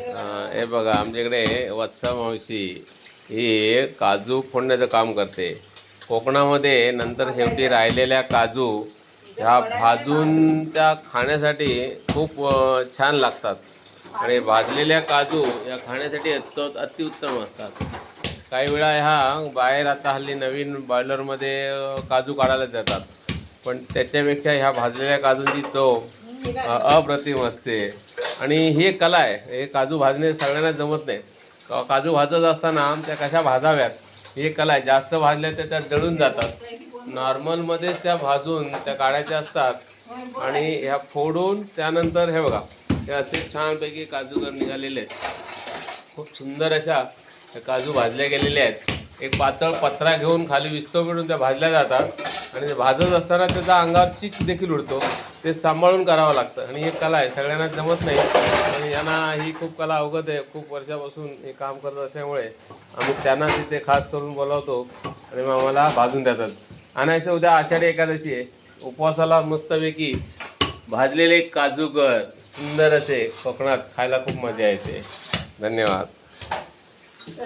हे बघा आमच्याकडे वत्सा मावशी ही काजू फोडण्याचं काम करते कोकणामध्ये. नंतर शेवटी राहिलेल्या काजू ह्या भाजून त्या खाण्यासाठी खूप छान लागतात आणि भाजलेल्या काजू या खाण्यासाठी अतिउत्तम असतात. काही वेळा ह्या बाहेर आता हल्ली नवीन बॉयलरमध्ये काजू काढायला जातात, पण त्याच्यापेक्षा ह्या भाजलेल्या काजूंची चव अप्रतिम असते. आणि ही कला आहे. हे काजू भाजणे सगळ्यांना जमत नाही. काजू भाजत असताना त्या कशा भाजाव्यात ही कला आहे. जास्त भाजल्या त्या जळून जातात. नॉर्मलमध्येच त्या भाजून त्या काढायच्या असतात आणि ह्या फोडून त्यानंतर हे बघा हे असे छानपैकी काजूगर निघालेले आहेत. खूप सुंदर अशा काजू भाजल्या गेलेल्या आहेत. एक पातळ पत्रा घेऊन खाली विस्तव मिळून त्या भाजल्या जातात आणि भाजत असताना त्याचा अंगावर चिक देखील उडतो. ते सांभाळून करावं लागतं आणि ही कला आहे. सगळ्यांना जमत नाही आणि यांना ही खूप कला अवगत आहे. खूप वर्षापासून हे काम करत असल्यामुळे आम्ही त्यांना तिथे खास करून बोलावतो आणि मग आम्हाला भाजून देतात. आणि असं उद्या आषाढी एकादशी आहे. उपवासाला मस्तपैकी भाजलेले काजूगर सुंदर असे कोकणात खायला खूप मजा येते. धन्यवाद.